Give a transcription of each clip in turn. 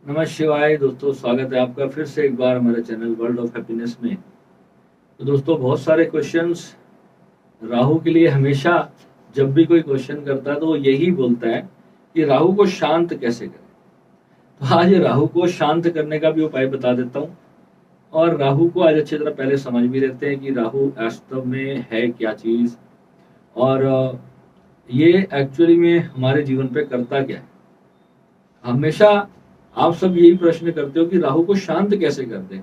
नमः शिवाय दोस्तों, स्वागत है आपका फिर से एक बार हमारे चैनल वर्ल्ड ऑफ हैप्पीनेस में। तो दोस्तों, बहुत सारे क्वेश्चंस राहु के लिए हमेशा जब भी कोई क्वेश्चन करता है तो वो यही बोलता है कि राहु को शांत कैसे करें। तो आज राहु को शांत करने का भी उपाय बता देता हूँ। और राहु को आज अच्छी तरह पहले समझ भी लेते हैं कि राहु वास्तव में है क्या चीज़, और ये एक्चुअली में हमारे जीवन पे करता क्या है। हमेशा आप सब यही प्रश्न करते हो कि राहु को शांत कैसे कर दें।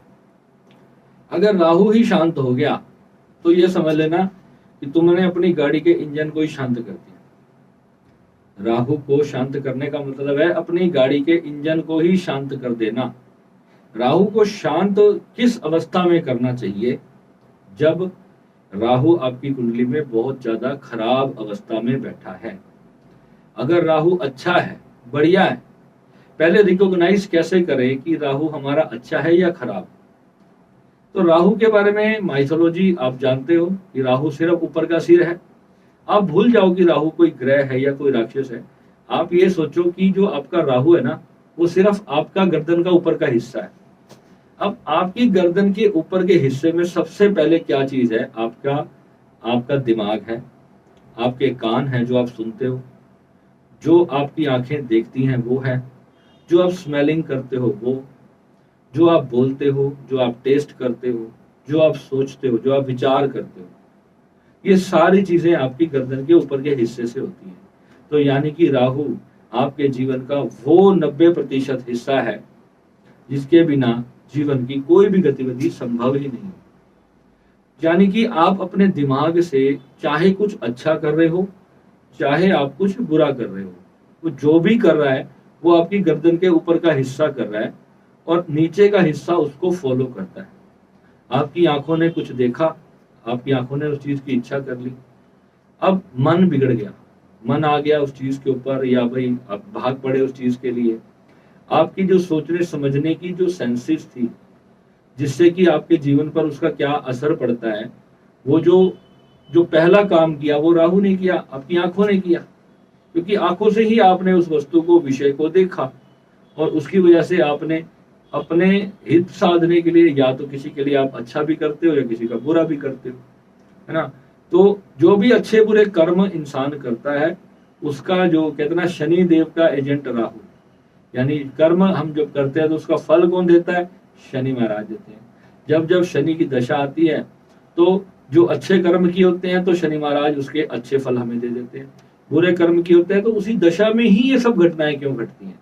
अगर राहु ही शांत हो गया तो ये समझ लेना कि तुमने अपनी गाड़ी के इंजन को ही शांत कर दिया। राहु को शांत करने का मतलब है अपनी गाड़ी के इंजन को ही शांत कर देना। राहु को शांत किस अवस्था में करना चाहिए? जब राहु आपकी कुंडली में बहुत ज्यादा खराब अवस्था में बैठा है। अगर राहु अच्छा है, बढ़िया है, पहले रिकॉग्नाइज कैसे करें कि राहु हमारा अच्छा है या खराब। तो राहु के बारे में माइथोलॉजी आप जानते हो कि राहु सिर्फ ऊपर का सिर है। आप भूल जाओ कि राहु कोई ग्रह है या कोई राक्षस है। आप ये सोचो कि जो आपका राहु है ना, वो सिर्फ आपका गर्दन का ऊपर का हिस्सा है। अब आपकी गर्दन के ऊपर के हिस्से में सबसे पहले क्या चीज है? आपका आपका दिमाग है, आपके कान है जो आप सुनते हो, जो आपकी आंखें देखती हैं वो है, जो आप स्मेलिंग करते हो वो, जो आप बोलते हो, जो आप टेस्ट करते हो, जो आप सोचते हो, जो आप विचार करते हो, ये सारी चीजें आपकी गर्दन के ऊपर के हिस्से से होती हैं। तो यानी कि राहु आपके जीवन का वो 90% हिस्सा है जिसके बिना जीवन की कोई भी गतिविधि संभव ही नहीं। यानी कि आप अपने दिमाग से चाहे कुछ अच्छा कर रहे हो, चाहे आप कुछ बुरा कर रहे हो, वो जो भी कर रहा है वो आपकी गर्दन के ऊपर का हिस्सा कर रहा है और नीचे का हिस्सा उसको फॉलो करता है। आपकी आंखों ने कुछ देखा, आपकी आंखों ने उस चीज की इच्छा कर ली, अब मन बिगड़ गया, मन आ गया उस चीज के ऊपर, या भाई आप भाग पड़े उस चीज के लिए। आपकी जो सोचने समझने की जो सेंसेस थी, जिससे कि आपके जीवन पर उसका क्या असर पड़ता है, वो जो जो पहला काम किया वो राहु ने किया, आपकी आंखों ने किया। क्योंकि आंखों से ही आपने उस वस्तु को, विषय को देखा, और उसकी वजह से आपने अपने हित साधने के लिए या तो किसी के लिए आप अच्छा भी करते हो या किसी का बुरा भी करते हो, है ना। तो जो भी अच्छे बुरे कर्म इंसान करता है उसका जो कहते ना, शनि देव का एजेंट राहु, यानी कर्म हम जब करते हैं तो उसका फल कौन देता है? शनि महाराज देते हैं। जब जब शनि की दशा आती है तो जो अच्छे कर्म किए होते हैं तो शनि महाराज उसके अच्छे फल हमें दे देते हैं, बुरे कर्म किए होते हैं तो उसी दशा में ही ये सब घटनाएं क्यों घटती हैं?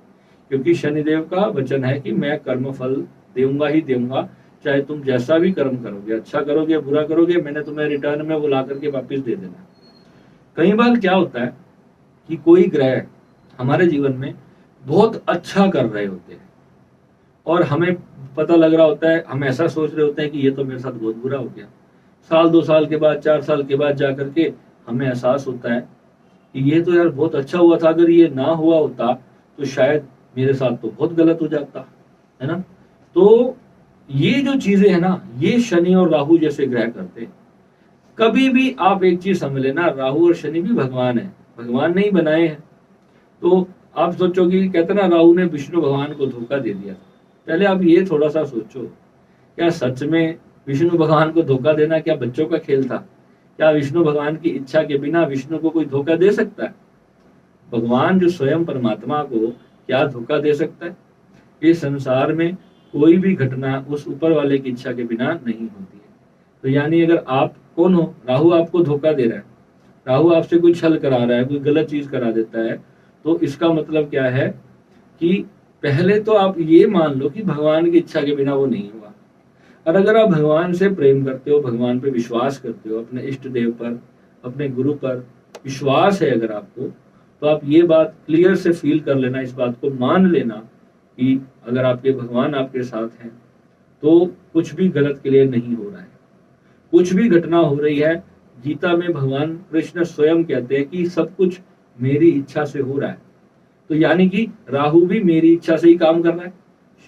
क्योंकि शनिदेव का वचन है कि मैं कर्म फल दूंगा ही दूंगा, चाहे तुम जैसा भी कर्म करोगे, अच्छा करोगे बुरा करोगे, मैंने तुम्हें रिटर्न में वो ला करके वापिस दे देना। कई बार क्या होता है कि कोई ग्रह हमारे जीवन में बहुत अच्छा कर रहे होते हैं और हमें पता लग रहा होता है, हम ऐसा सोच रहे होते हैं कि ये तो मेरे साथ बहुत बुरा हो गया। साल 2 साल के बाद, 4 साल के बाद जाकर के हमें एहसास होता है कि ये तो यार बहुत अच्छा हुआ था, अगर ये ना हुआ होता तो शायद मेरे साथ तो बहुत गलत हो जाता, है ना। तो ये जो चीजें है ना, ये शनि और राहु जैसे ग्रह करते हैं। कभी भी आप एक चीज समझ लेना, राहु और शनि भी भगवान है, भगवान ने ही बनाए हैं। तो आप सोचोगे, कहते ना राहु ने विष्णु भगवान को धोखा दे दिया। पहले आप ये थोड़ा सा सोचो, क्या सच में विष्णु भगवान को धोखा देना क्या बच्चों का खेल था? क्या विष्णु भगवान की इच्छा के बिना विष्णु को कोई धोखा दे सकता है? भगवान जो स्वयं परमात्मा को क्या धोखा दे सकता है? इस संसार में कोई भी घटना उस ऊपर वाले की इच्छा के बिना नहीं होती है। तो यानी अगर आप कौन हो, राहु आपको धोखा दे रहा है, राहु आपसे कोई छल करा रहा है, कोई गलत चीज करा देता है, तो इसका मतलब क्या है कि पहले तो आप ये मान लो कि भगवान की इच्छा के बिना वो नहीं हुआ। और अगर आप भगवान से प्रेम करते हो, भगवान पे विश्वास करते हो, अपने इष्ट देव पर, अपने गुरु पर विश्वास है अगर आपको, तो आप ये बात क्लियर से फील कर लेना, इस बात को मान लेना कि अगर आपके भगवान आपके साथ हैं तो कुछ भी गलत के लिए नहीं हो रहा है। कुछ भी घटना हो रही है, गीता में भगवान कृष्ण स्वयं कहते हैं कि सब कुछ मेरी इच्छा से हो रहा है। तो यानी कि राहु भी मेरी इच्छा से ही काम कर रहा है,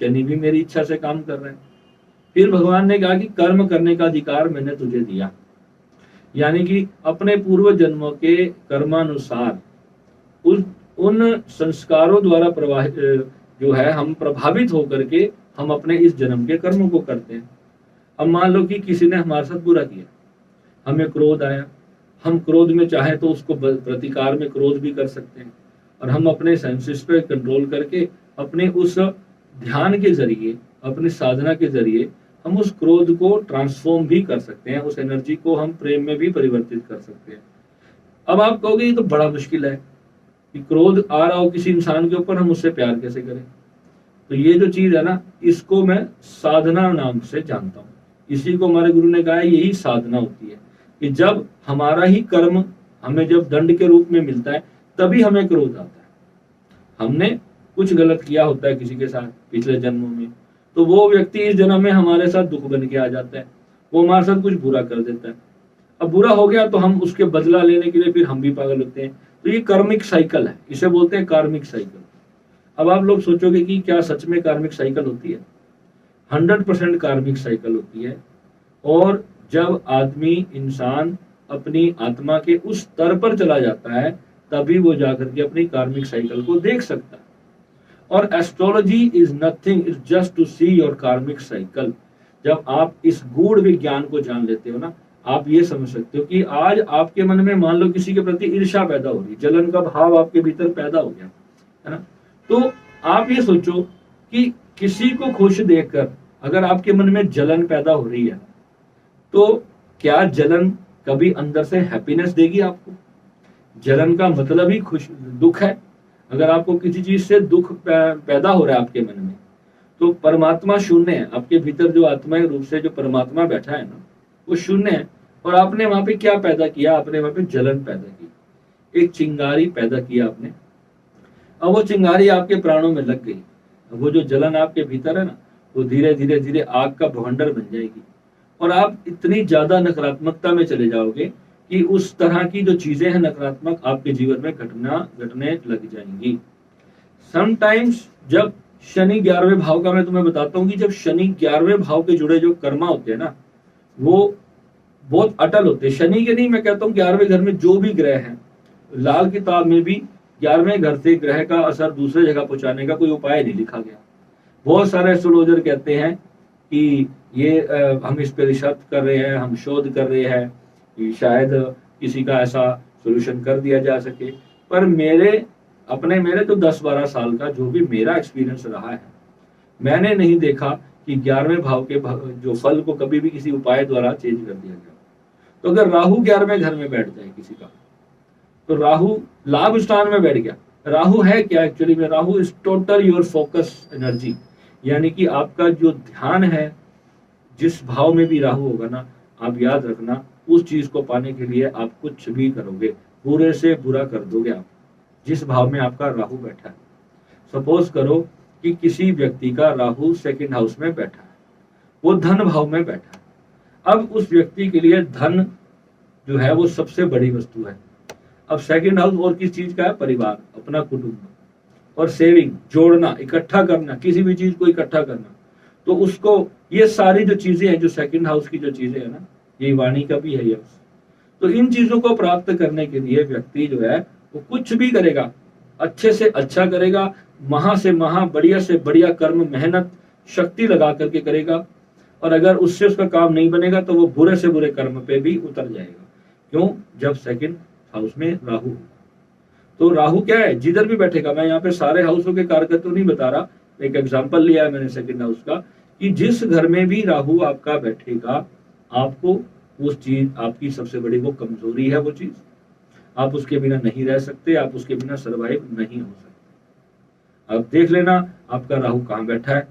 शनि भी मेरी इच्छा से काम कर रहा है। फिर भगवान ने कहा कि कर्म करने का अधिकार मैंने तुझे दिया, यानी कि अपने पूर्व जन्मों के कर्मानुसार उन संस्कारों द्वारा प्रवाहित जो है हम प्रभावित होकर के हम अपने इस जन्म के कर्मों को करते हैं। अब मान लो कि किसी ने हमारे साथ बुरा किया, हमें क्रोध आया, हम क्रोध में चाहे तो उसको प्रतिकार में क्रोध भी कर सकते हैं, और हम अपने सेंसेस पे कंट्रोल करके अपने उस ध्यान के जरिए, अपनी साधना के जरिए हम उस क्रोध को ट्रांसफॉर्म भी कर सकते हैं, उस एनर्जी को हम प्रेम में भी परिवर्तित कर सकते हैं। अब आप कहोगे ये तो बड़ा मुश्किल है कि क्रोध आ रहा हो किसी इंसान के ऊपर, हम उससे प्यार कैसे करें? तो ये जो चीज है ना, इसको मैं साधना नाम से जानता हूँ। इसी को हमारे गुरु ने कहा है, यही साधना होती है कि जब हमारा ही कर्म हमें जब दंड के रूप में मिलता है तभी हमें क्रोध आता है। हमने कुछ गलत किया होता है किसी के साथ पिछले जन्मों में, तो वो व्यक्ति इस जन्म में हमारे साथ दुख बन के आ जाता है, वो हमारे साथ कुछ बुरा कर देता है। अब बुरा हो गया तो हम उसके बदला लेने के लिए फिर हम भी पागल होते हैं। तो ये कार्मिक साइकिल है, इसे बोलते हैं कार्मिक साइकिल। अब आप लोग सोचोगे कि क्या सच में कार्मिक साइकिल होती है? 100% कार्मिक साइकिल होती है। और जब आदमी इंसान अपनी आत्मा के उस स्तर पर चला जाता है तभी वो जाकर के अपनी कार्मिक साइकिल को देख सकता है। और astrology is nothing, is just to see your karmic cycle. जब आप इस गूढ़ विज्ञान को जान लेते हो ना, आप ये समझ सकते हो कि आज आपके मन में मान लो किसी के प्रति ईर्ष्या पैदा हो रही, जलन का भाव आपके भीतर पैदा हो गया है ना, तो आप ये सोचो कि किसी को खुश देखकर अगर आपके मन में जलन पैदा हो रही है तो क्या जलन कभी अंदर से हैप्पीनेस देगी आपको? जलन का मतलब ही दुख है। अगर आपको किसी चीज से दुख पैदा हो रहा है आपके मन में, तो परमात्मा शून्य है। आपके भीतर जो आत्मा रूप से जो परमात्मा बैठा है ना, वो शून्य है। और आपने वहां पे क्या पैदा किया? आपने वहां पे जलन पैदा की, एक चिंगारी पैदा किया आपने। अब वो चिंगारी आपके प्राणों में लग गई। अब वो जो जलन आपके भीतर है ना, वो धीरे धीरे धीरे आग का भवंडर बन जाएगी, और आप इतनी ज्यादा नकारात्मकता में चले जाओगे कि उस तरह की जो चीजें हैं नकारात्मक आपके जीवन में घटने लग जाएंगी। समटाइम्स जब शनि 11वें भाव का मैं तुम्हें बताता हूँ कि जब शनि 11वें भाव के जुड़े जो कर्मा होते हैं ना, वो बहुत अटल होते हैं। शनि के नहीं, मैं कहता हूँ 11वें घर में जो भी ग्रह हैं, लाल किताब में भी 11वें घर से ग्रह का असर दूसरे जगह पहुंचाने का कोई उपाय नहीं लिखा गया। बहुत सारे एस्ट्रोलॉजर कहते हैं कि ये हम इस पे रिसर्च कर रहे हैं, हम शोध कर रहे हैं कि शायद किसी का ऐसा सोल्यूशन कर दिया जा सके। पर मेरे तो 10-12 साल का जो भी मेरा एक्सपीरियंस रहा है, मैंने नहीं देखा कि 11वें भाव के जो फल को कभी भी किसी उपाय द्वारा चेंज कर दिया गया। तो अगर राहु 11वें घर में बैठ जाए किसी का, तो राहु लाभ स्थान में बैठ गया। राहु है क्या एक्चुअली में? Rahu is total your focus energy, यानी कि आपका जो ध्यान है, जिस भाव में भी राहु होगा ना, आप याद रखना उस चीज को पाने के लिए आप कुछ भी करोगे, बुरे से बुरा कर दोगे आप, जिस भाव में आपका राहु बैठा है। सपोज करो कि किसी व्यक्ति का राहु 2nd हाउस में बैठा है, वो धन भाव में बैठा है। अब उस व्यक्ति के लिए धन जो है वो सबसे बड़ी वस्तु है। अब 2nd हाउस और किस चीज का है? परिवार, अपना कुटुंब, और सेविंग, जोड़ना, इकट्ठा करना, किसी भी चीज को इकट्ठा करना। तो उसको ये सारी जो चीजें हैं, जो 2nd हाउस की जो चीजें है ना, ये वाणी का भी है ये। तो इन चीजों को प्राप्त करने के लिए व्यक्ति जो है वो कुछ भी करेगा, अच्छे से अच्छा करेगा, महा से महा, बढ़िया से बढ़िया कर्म, मेहनत, शक्ति लगा करके करेगा। और अगर उससे उसका काम नहीं बनेगा तो वो बुरे से बुरे कर्म पे भी उतर जाएगा। क्यों? जब 2nd हाउस में राहु। तो राहु क्या है? जिधर भी बैठेगा, मैं यहाँ पे सारे हाउसों के कारक तो नहीं बता रहा, एक एग्जांपल लिया है मैंने 2nd हाउस का, कि जिस घर में भी राहु आपका बैठेगा, आपको उस चीज, आपकी सबसे बड़ी वो कमजोरी है, वो चीज आप उसके बिना नहीं रह सकते, आप उसके बिना सर्वाइव नहीं हो सकते। अब देख लेना आपका राहु कहाँ बैठा है।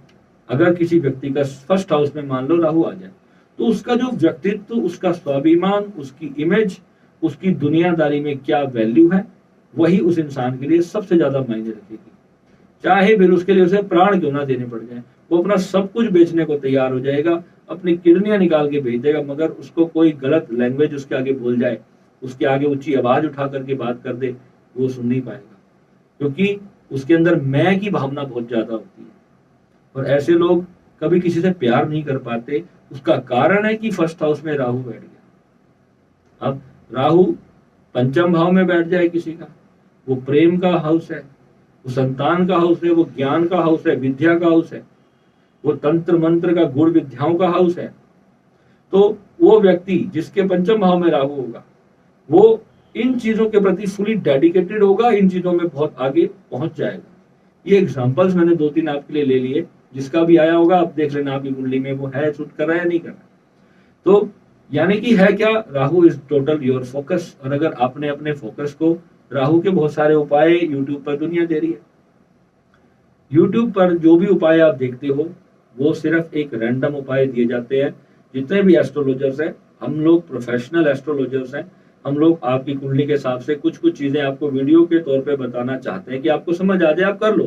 अगर किसी व्यक्ति का 1st हाउस में मान लो राहु आ जाए, तो उसका जो व्यक्तित्व, उसका स्वाभिमान, उसकी इमेज, उसकी दुनियादारी में क्या वैल्यू है, वही उस इंसान के लिए सबसे ज्यादा मायने रखेगी। चाहे फिर उसके लिए उसे प्राण क्यों ना देने पड़ जाए, वो अपना सब कुछ बेचने को तैयार हो जाएगा, अपनी किडनियां निकाल के भेज देगा, मगर उसको कोई गलत लैंग्वेज उसके आगे बोल जाए, उसके आगे ऊंची आवाज उठा करके बात कर दे, वो सुन नहीं पाएगा, क्योंकि उसके अंदर मैं की भावना बहुत ज्यादा होती है। और ऐसे लोग कभी किसी से प्यार नहीं कर पाते। उसका कारण है कि 1st हाउस में राहु बैठ गया। अब राहु 5म भाव में बैठ जाए किसी का, वो प्रेम का हाउस है, वो संतान का हाउस है, वो ज्ञान का हाउस है, विद्या का हाउस है, वो तंत्र मंत्र का गुण विद्याओं का हाउस है। तो वो व्यक्ति जिसके पंचम भाव में राहु होगा वो इन चीजों के प्रति फुली डेडिकेटेड होगा, इन चीजों में बहुत आगे पहुंच जाएगा। ये एग्जांपल्स मैंने 2-3 आपके लिए ले लिए, जिसका भी आया होगा आप देख लेना आपकी कुंडली में वो है, सूट कर रहा है या नहीं कर रहा। तो यानी कि है क्या, Rahu is total your focus. और अगर आपने अपने फोकस को, राहु के बहुत सारे उपाय यूट्यूब पर दुनिया दे रही है। यूट्यूब पर जो भी उपाय आप देखते हो वो सिर्फ एक रैंडम उपाय दिए जाते हैं। जितने भी एस्ट्रोलॉजर्स हैं, हम लोग प्रोफेशनल एस्ट्रोलॉजर्स हैं, हम लोग आपकी कुंडली के हिसाब से कुछ कुछ चीजें आपको वीडियो के तौर पे बताना चाहते हैं कि आपको समझ आ जाए, आप कर लो,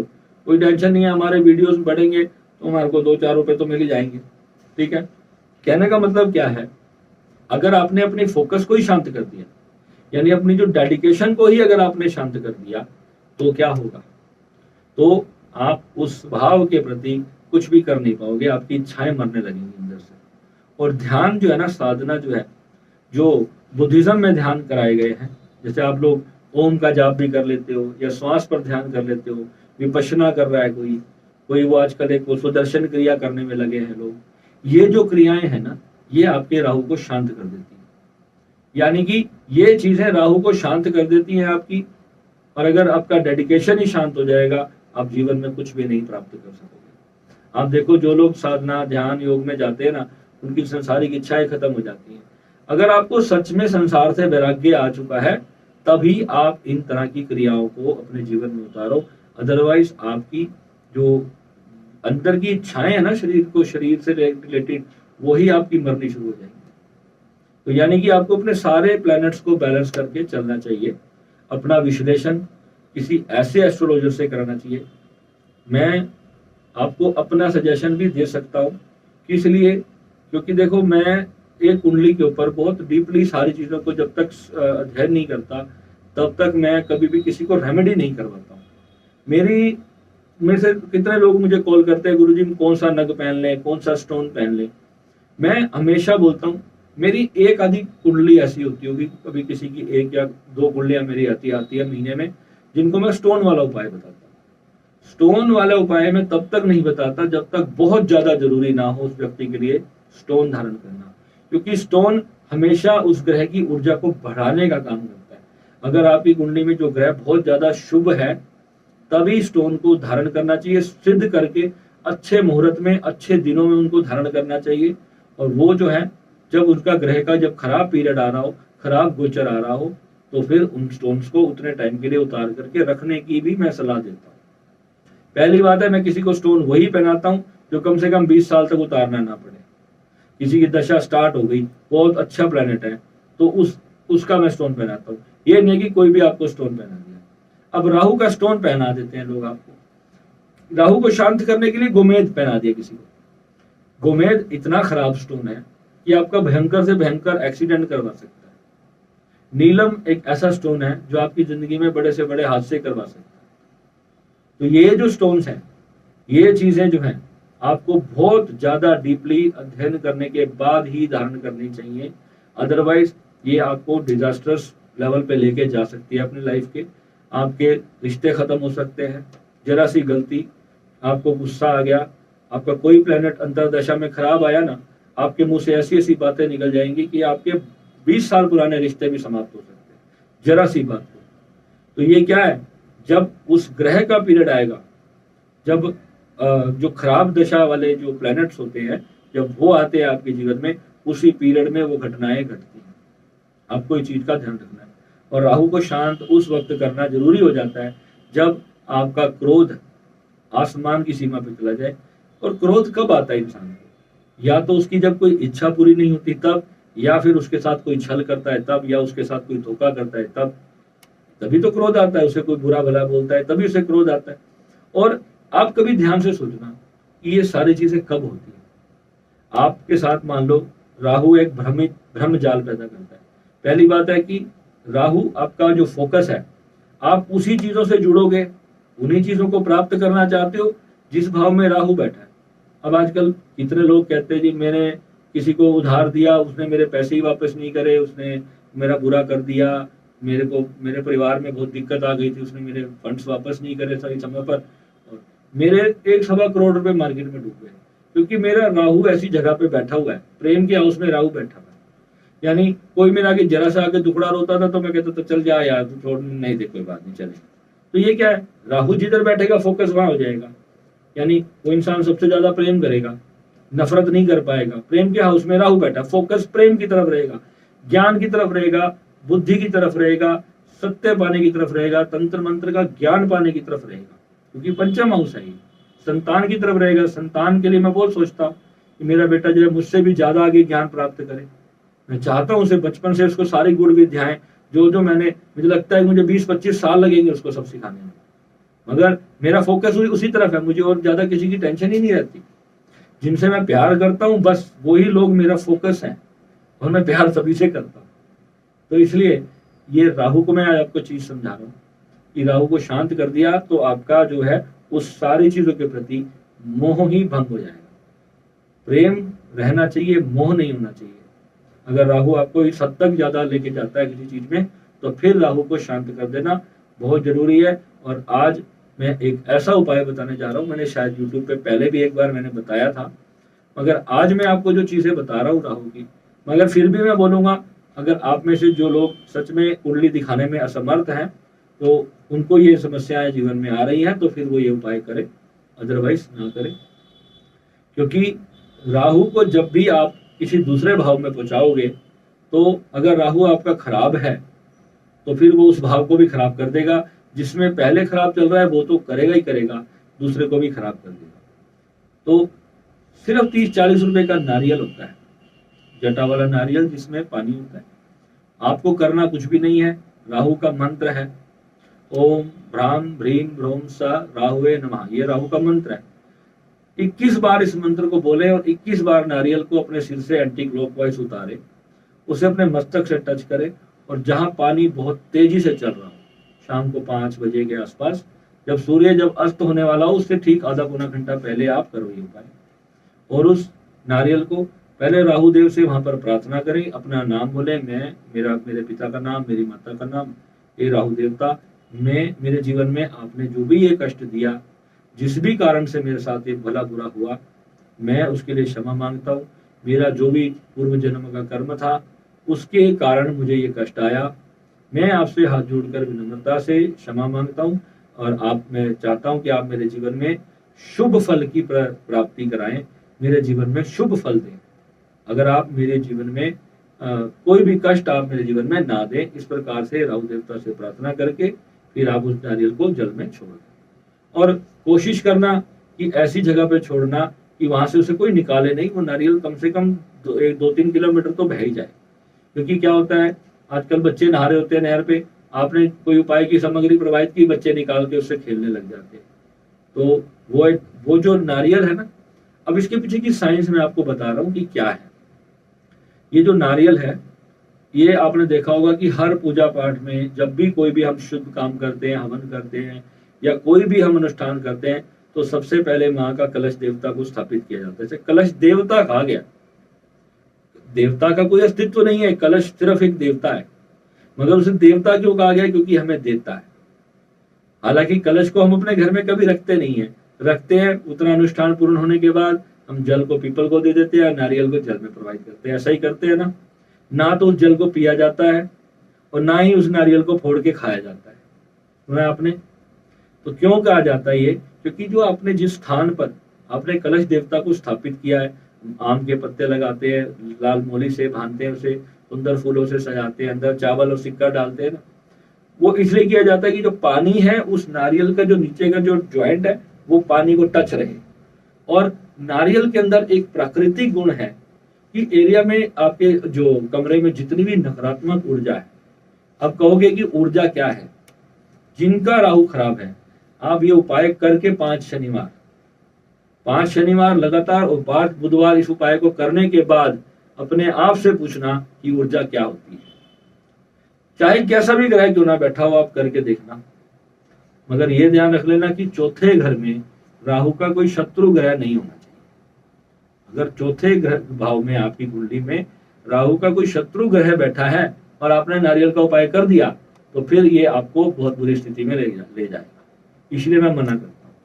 कोई टेंशन नहीं है। हमारे वीडियोस बढ़ेंगे तो हमारे को 2-4 रुपए तो मिल ही जाएंगे, ठीक है। कहने का मतलब क्या है, अगर आपने अपने फोकस को ही शांत कर दिया, यानी अपनी जो डेडिकेशन को ही अगर आपने शांत कर दिया, तो क्या होगा, तो आप उस भाव के प्रति कुछ भी कर नहीं पाओगे, आपकी इच्छाएं मरने लगेंगी अंदर से। और ध्यान जो है ना, साधना जो है, जो बुद्धिज्म में ध्यान कराए गए हैं, जैसे आप लोग ओम का जाप भी कर लेते हो या श्वास पर ध्यान कर लेते हो, विपश्यना कर रहा है कोई वो आजकल एक सुदर्शन क्रिया करने में लगे हैं लोग। ये जो क्रियाएं हैं ना, ये आपके राहु को शांत कर देती है, यानी कि ये चीजें राहु को शांत कर देती हैं आपकी। और अगर आपका डेडिकेशन ही शांत हो जाएगा, आप जीवन में कुछ भी नहीं प्राप्त कर सकोगे। आप देखो जो लोग साधना ध्यान योग में जाते हैं ना, उनकी संसारिक इच्छाएं खत्म हो जाती हैं। अगर आपको सच में संसार से वैराग्य आ चुका है, तभी आप इन तरह की क्रियाओं को अपने जीवन में उतारो। अदरवाइज आपकी जो अंदर की इच्छाएं है ना, शरीर से रिलेटेड, वही आपकी मरनी शुरू हो जाएंगी। तो यानी कि आपको अपने सारे प्लैनेट्स को बैलेंस करके चलना चाहिए। अपना विश्लेषण किसी ऐसे एस्ट्रोलॉजर से कराना चाहिए। मैं आपको अपना सजेशन भी दे सकता हूँ, किस लिए, क्योंकि देखो मैं एक कुंडली के ऊपर बहुत डीपली सारी चीजों को जब तक अध्ययन नहीं करता, तब तक मैं कभी भी किसी को रेमेडी नहीं करवाता हूँ। मेरे से कितने लोग मुझे कॉल करते हैं, गुरुजी कौन सा नग पहन लें, कौन सा स्टोन पहन लें। मैं हमेशा बोलता हूँ, मेरी एक आधी कुंडली ऐसी होती होगी, कभी किसी की 1 या 2 कुंडलियां मेरी आती है महीने में, जिनको मैं स्टोन वाला उपाय बताता हूँ। स्टोन वाला उपाय मैं तब तक नहीं बताता जब तक बहुत ज्यादा जरूरी ना हो उस व्यक्ति के लिए स्टोन धारण करना, क्योंकि स्टोन हमेशा उस ग्रह की ऊर्जा को बढ़ाने का काम करता है। अगर आपकी कुंडली में जो ग्रह बहुत ज्यादा शुभ है, तभी स्टोन को धारण करना चाहिए, सिद्ध करके अच्छे मुहूर्त में, अच्छे दिनों में उनको धारण करना चाहिए। और वो जो है, जब उनका ग्रह का जब खराब पीरियड आ रहा हो, खराब गोचर आ रहा हो, तो फिर उन स्टोन्स को उतने टाइम के लिए उतार करके रखने की भी मैं सलाह देता हूँ। पहली बात है, मैं किसी को स्टोन वही पहनाता हूँ जो कम से कम 20 साल तक उतारना ना पड़े। किसी की दशा स्टार्ट हो गई, बहुत अच्छा प्लेनेट है, तो उसका मैं स्टोन पहनाता हूँ। ये नहीं कि कोई भी आपको स्टोन पहना दिया। अब राहु का स्टोन पहना देते हैं लोग आपको, राहु को शांत करने के लिए गोमेद पहना दिया किसी को। गोमेद इतना खराब स्टोन है कि आपका भयंकर से भयंकर एक्सीडेंट करवा सकता है। नीलम एक ऐसा स्टोन है जो आपकी जिंदगी में बड़े से बड़े हादसे करवा सकता है। तो ये जो स्टोन्स हैं, ये चीजें जो हैं, आपको बहुत ज्यादा डीपली अध्ययन करने के बाद ही धारण करनी चाहिए। अदरवाइज ये आपको डिजास्टर्स लेवल पे लेके जा सकती है अपनी लाइफ के। आपके रिश्ते खत्म हो सकते हैं, जरा सी गलती, आपको गुस्सा आ गया, आपका कोई प्लेनेट अंतरदशा में खराब आया ना, आपके मुंह से ऐसी ऐसी बातें निकल जाएंगी कि आपके 20 साल पुराने रिश्ते भी समाप्त हो सकते हैं, जरा सी बात को। तो ये क्या है, जब उस ग्रह का पीरियड आएगा, जब जो खराब दशा वाले जो प्लैनेट्स होते हैं, जब वो आते हैं आपके जीवन में, उसी पीरियड में वो घटनाएं घटती हैं। आपको इस चीज का ध्यान रखना है। और राहु को शांत उस वक्त करना जरूरी हो जाता है जब आपका क्रोध आसमान की सीमा पर चला जाए। और क्रोध कब आता है इंसान को, या तो उसकी जब कोई इच्छा पूरी नहीं होती तब, या फिर उसके साथ कोई छल करता है तब, या उसके साथ कोई धोखा करता है तब, तभी तो क्रोध आता है। उसे कोई बुरा भला बोलता है तभी उसे क्रोध आता है। और आप कभी ध्यान से सोचना कि ये सारी चीजें कब होती है। आपके साथ मान लो राहु एक भ्रम जाल पैदा करता है। पहली बात है कि राहु आपका जो फोकस है, आप उसी चीजों से जुड़ोगे, उन्हीं चीजों को प्राप्त करना चाहते हो जिस भाव में राहु बैठा है। अब आजकल कितने लोग कहते हैं जी मैंने किसी को उधार दिया, उसने मेरे पैसे ही वापस नहीं करे, उसने मेरा बुरा कर दिया, मेरे परिवार में बहुत दिक्कत आ गई थी, उसने मेरे फंड्स वापस नहीं करे सही समय पर, और मेरे 1.25 करोड़ रुपए मार्केट में डूब गए, क्योंकि मेरा राहु ऐसी जगह पे बैठा हुआ है, प्रेम के हाउस में राहु बैठा हुआ है। यानी कोई मेरा आगे जरा सा आगे दुखड़ा रोता था तो मैं कहता था चल जा यार तू छोड़, नहीं दे कोई बात नहीं चले। तो ये क्या है, राहु जिधर बैठेगा फोकस वहां हो जाएगा, यानी वो इंसान सबसे ज्यादा प्रेम करेगा, नफरत नहीं कर पाएगा। प्रेम के हाउस में राहु बैठा, फोकस प्रेम की तरफ रहेगा, ज्ञान की तरफ रहेगा, बुद्धि की तरफ रहेगा, सत्य पाने की तरफ रहेगा, तंत्र मंत्र का ज्ञान पाने की तरफ रहेगा, क्योंकि पंचम हाउस है। संतान की तरफ रहेगा, संतान के लिए मैं बहुत सोचता हूँ कि मेरा बेटा जो है मुझसे भी ज्यादा आगे ज्ञान प्राप्त करे। मैं चाहता हूँ उसे बचपन से उसको सारी गुण विद्याएं जो मुझे लगता है मुझे 20-25 साल लगेंगे उसको सब सिखाने में, मगर मेरा फोकस उसी तरफ है, मुझे और ज्यादा किसी की टेंशन ही नहीं रहती। जिनसे मैं प्यार करता हूँ बस वही लोग मेरा फोकस है, और मैं प्यार सभी से करता हूँ। तो इसलिए ये राहु को मैं आज आपको चीज समझा रहा हूँ कि राहु को शांत कर दिया तो आपका जो है उस सारी चीजों के प्रति मोह ही भंग हो जाएगा। प्रेम रहना चाहिए, मोह नहीं होना चाहिए। अगर राहु आपको इस हद तक ज्यादा लेके जाता है किसी चीज में, तो फिर राहु को शांत कर देना बहुत जरूरी है। और आज मैं एक ऐसा उपाय बताने जा रहा हूँ, मैंने शायद YouTube पे पहले भी एक बार मैंने बताया था, मगर आज मैं आपको जो चीजें बता रहा हूँ राहु की, मगर फिर भी मैं बोलूंगा अगर आप में से जो लोग सच में कुंडली दिखाने में असमर्थ हैं तो उनको ये समस्याएं जीवन में आ रही हैं, तो फिर वो ये उपाय करें, अदरवाइज ना करें। क्योंकि राहु को जब भी आप किसी दूसरे भाव में पहुंचाओगे, तो अगर राहु आपका खराब है तो फिर वो उस भाव को भी खराब कर देगा। जिसमें पहले खराब चल रहा है वो तो करेगा ही करेगा, दूसरे को भी खराब कर देगा। तो सिर्फ 30-40 रुपए का नारियल होता है, जटा वाला नारियल जिसमें पानी होता है। आपको करना कुछ भी नहीं है, राहु का मंत्र है ओम भ्राम भ्रीम भ्रोम सा राहुवे नमः, ये राहु का मंत्र है। 21 बार इस मंत्र को बोले और 21 बार नारियल को अपने सिर से एंटी क्लॉकवाइज उतारे, उसे अपने मस्तक से टच करे, और जहां पानी बहुत तेजी से चल रहा हो, शाम को 5 बजे के आसपास जब अस्त होने वाला हो उससे ठीक आधा पौना घंटा पहले आप करो ये उपाय। और उस नारियल को पहले राहु देव से वहां पर प्रार्थना करें, अपना नाम बोले, मैं मेरे पिता का नाम, मेरी माता का नाम, हे राहु देवता, मैं मेरे जीवन में आपने जो भी ये कष्ट दिया, जिस भी कारण से मेरे साथ ये भला बुरा हुआ, मैं उसके लिए क्षमा मांगता हूँ। मेरा जो भी पूर्व जन्म का कर्म था उसके कारण मुझे ये कष्ट आया, मैं आपसे हाथ जोड़कर विनम्रता से क्षमा मांगता हूँ, और मैं चाहता हूँ कि आप मेरे जीवन में शुभ फल की प्राप्ति कराएं, मेरे जीवन में शुभ फल दें। अगर आप मेरे जीवन में कोई भी कष्ट आप मेरे जीवन में ना दें, इस प्रकार से राहु देवता से प्रार्थना करके फिर आप उस नारियल को जल में छोड़ दें। और कोशिश करना कि ऐसी जगह पे छोड़ना कि वहां से उसे कोई निकाले नहीं, वो नारियल कम से कम 2-3 किलोमीटर तो बह ही जाए। क्योंकि क्या होता है, आजकल बच्चे नहा रहे होते हैं नहर पे, आपने कोई उपाय की सामग्री प्रोवाइड की, बच्चे निकाल के उससे खेलने लग जाते हैं। तो वो जो नारियल है ना, अब इसके पीछे की साइंस मैं आपको बता रहा हूँ कि क्या है। ये जो नारियल है, ये आपने देखा होगा कि हर पूजा पाठ में जब भी कोई भी हम शुभ काम करते हैं, हवन करते हैं या कोई भी हम अनुष्ठान करते हैं, तो सबसे पहले माँ का कलश देवता को स्थापित किया जाता है। जैसे कलश देवता कहा गया, देवता का कोई अस्तित्व नहीं है, कलश सिर्फ एक देवता है, मगर उसे देवता क्यों कहा गया, क्योंकि हमें देता है। हालांकि कलश को हम अपने घर में कभी रखते नहीं है, रखते हैं उतना अनुष्ठान पूर्ण होने के बाद हम जल को पीपल को दे देते हैं, नारियल को जल में प्रोवाइड करते हैं। ऐसा ही करते हैं ना तो उस जल को पिया जाता है और ना ही उस नारियल को फोड़ के खाया जाता है। सुना आपने? तो क्यों कहा जाता है ये? क्योंकि जो आपने जिस स्थान पर आपने कलश देवता को स्थापित किया है, आम के पत्ते लगाते हैं, लाल मोली से बांधते हैं, उसे सुंदर फूलों से सजाते हैं, अंदर चावल और सिक्का डालते हैं ना, वो इसलिए किया जाता है कि जो पानी है उस नारियल का जो नीचे का जो ज्वाइंट है वो पानी को टच रहे। और नारियल के अंदर एक प्राकृतिक गुण है कि एरिया में आपके जो कमरे में जितनी भी नकारात्मक ऊर्जा है, आप कहोगे कि ऊर्जा क्या है, जिनका राहु खराब है, आप ये उपाय करके 5 शनिवार लगातार और 5 बुधवार इस उपाय को करने के बाद अपने आप से पूछना कि ऊर्जा क्या होती है। चाहे कैसा भी ग्रह क्यों ना बैठा हो, आप करके देखना, मगर यह ध्यान रख लेना कि चौथे घर में राहु का कोई शत्रु ग्रह नहीं होना चाहिए। अगर चौथे ग्रह भाव में आपकी कुंडली में राहु का कोई शत्रु ग्रह बैठा है और आपने नारियल का उपाय कर दिया, तो फिर ये आपको बहुत बुरी स्थिति में ले जाएगा, इसलिए मैं मना करता हूँ।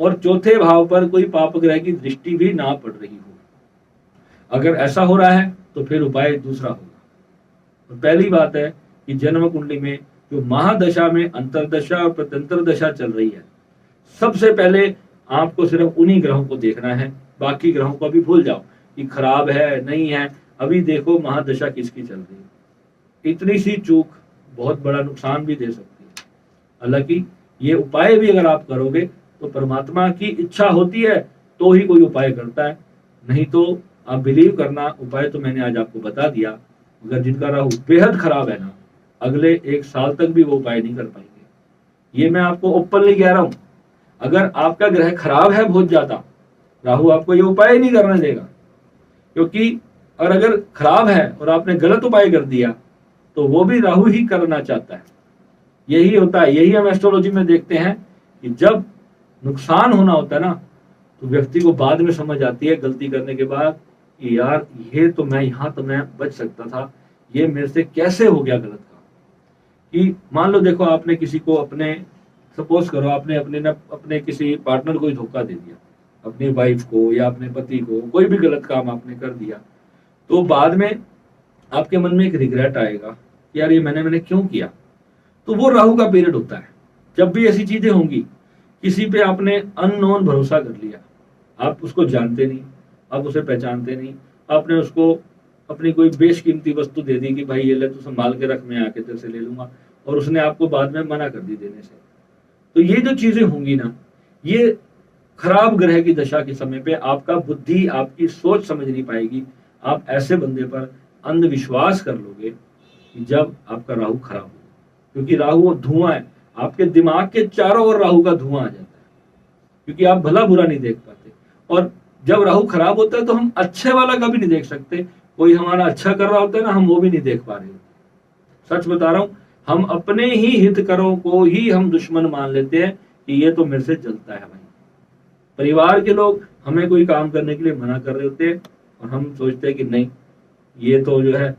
और चौथे भाव पर कोई पाप ग्रह की दृष्टि भी ना पड़ रही हो, अगर ऐसा हो रहा है तो फिर उपाय दूसरा होगा। तो पहली बात है कि जन्म कुंडली में जो महादशा में अंतरदशा और प्रत्यंतर दशा चल रही है, सबसे पहले आपको सिर्फ उन्हीं ग्रहों को देखना है, बाकी ग्रहों को अभी भूल जाओ कि खराब है नहीं है। अभी देखो महादशा किसकी चल रही है। इतनी सी चूक बहुत बड़ा नुकसान भी दे सकती है। हालांकि ये उपाय भी अगर आप करोगे तो परमात्मा की इच्छा होती है तो ही कोई उपाय करता है, नहीं तो आप बिलीव करना, उपाय तो मैंने आज आपको बता दिया। अगर जिनका राहु बेहद खराब है ना, अगले 1 साल तक भी वो उपाय नहीं कर पाएंगे। ये मैं आपको ओपनली कह रहा हूं। अगर आपका ग्रह खराब है बहुत ज्यादा, राहु आपको ये उपाय नहीं करने देगा, क्योंकि और अगर खराब है और आपने गलत उपाय कर दिया तो वो भी राहु ही करना चाहता है। यही होता है, यही हम एस्ट्रोलॉजी में देखते हैं कि जब नुकसान होना होता है ना, तो व्यक्ति को बाद में समझ आती है गलती करने के बाद कि यार ये तो मैं यहाँ तो मैं बच सकता था, ये मेरे से कैसे हो गया गलत काम। कि मान लो देखो आपने किसी को अपने, सपोज करो आपने अपने किसी पार्टनर को ही धोखा दे दिया, अपनी वाइफ को या अपने पति को, कोई भी गलत काम आपने कर दिया, तो बाद में आपके मन में एक रिग्रेट आएगा कि यार ये मैंने क्यों किया। तो वो राहु का पीरियड होता है। जब भी ऐसी चीजें होंगी, किसी पे आपने अननोन भरोसा कर लिया, आप उसको जानते नहीं, आप उसे पहचानते नहीं, आपने उसको अपनी कोई बेशकीमती वस्तु दे दी कि भाई ये ले तू संभाल के रख, मैं आके तेरे से ले लूंगा, और उसने आपको बाद में मना कर दी देने से। तो ये जो चीजें होंगी ना, ये खराब ग्रह की दशा के समय पे आपका बुद्धि, आपकी सोच समझ नहीं पाएगी। आप ऐसे बंदे पर अंधविश्वास कर लोगे कि जब आपका राहु खराब हो, क्योंकि राहु वो धुआं है, आपके दिमाग के चारों ओर राहु का धुआं आ जाता है, क्योंकि आप भला बुरा नहीं देख पाते। और जब राहु खराब होता है तो हम अच्छे वाला का भी नहीं देख सकते। कोई हमारा अच्छा कर रहा होता है ना, हम वो भी नहीं देख पा रहे होते। सच बता रहा हूं, हम अपने ही हितकरों को ही हम दुश्मन मान लेते हैं कि ये तो मेरे से जलता है भाई। परिवार के लोग हमें कोई काम करने के लिए मना कर रहे होते हैं और हम सोचते हैं कि नहीं, ये तो जो है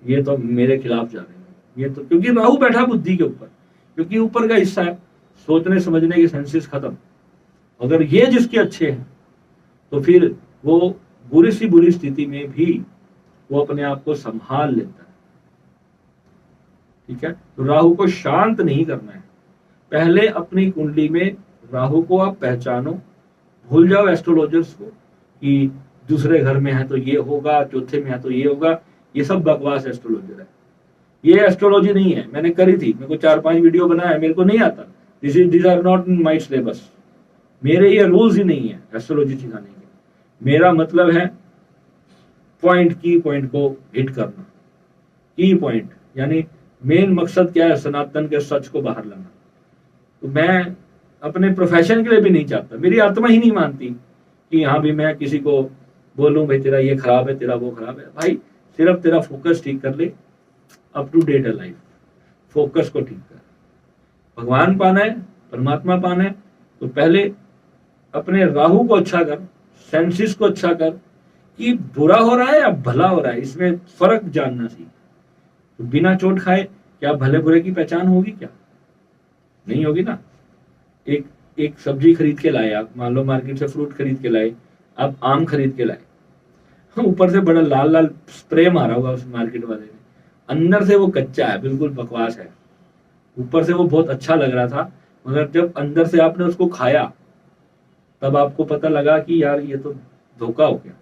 ये तो मेरे खिलाफ जा रहे हैं, ये तो, क्योंकि राहु बैठा बुद्धि के ऊपर, क्योंकि ऊपर का हिस्सा है सोचने समझने की सेंसेस खत्म। अगर ये जिसके अच्छे हैं तो फिर वो बुरी सी बुरी स्थिति में भी वो अपने आप को संभाल लेता है। ठीक है, तो राहु को शांत नहीं करना है। पहले अपनी कुंडली में राहु को आप पहचानो, भूल जाओ एस्ट्रोलॉजर्स को कि दूसरे घर में है तो ये होगा, चौथे में है तो ये होगा। ये सब बकवास एस्ट्रोलॉजर है, ये एस्ट्रोलॉजी नहीं है। मैंने करी थी, मेरे को 4-5 वीडियो बनाया, मेरे को नहीं आता। This are not in my syllabus, मेरे ये रूल्स ही नहीं है एस्ट्रोलॉजी सिखाने के। मेरा मतलब है की पॉइंट को हिट करना। की पॉइंट यानी मेन मकसद क्या है, सनातन के सच को बाहर लाना। तो मैं अपने प्रोफेशन के लिए भी नहीं चाहता, मेरी आत्मा ही नहीं मानती कि हाँ भी मैं किसी को बोलूं भाई तेरा ये खराब है, तेरा वो खराब है। भाई सिर्फ तेरा फोकस ठीक कर ले, अप टू डेट है लाइफ, फोकस को ठीक कर। भगवान पाना है, परमात्मा पाना है, तो पहले अपने राहु को अच्छा कर, सेंसिस को अच्छा कर कि बुरा हो रहा है या भला हो रहा है, इसमें फर्क जानना सीख। तो बिना चोट खाए क्या भले बुरे की पहचान होगी? क्या नहीं होगी ना। एक सब्जी खरीद के लाए आप, मान लो मार्केट से फ्रूट खरीद के लाए, आप आम खरीद के लाए, ऊपर से बड़ा लाल लाल स्प्रे मारा होगा उस मार्केट वाले ने, अंदर से वो कच्चा है, बिल्कुल बकवास है। ऊपर से वो बहुत अच्छा लग रहा था, मगर जब अंदर से आपने उसको खाया तब आपको पता लगा कि यार ये तो धोखा हो गया।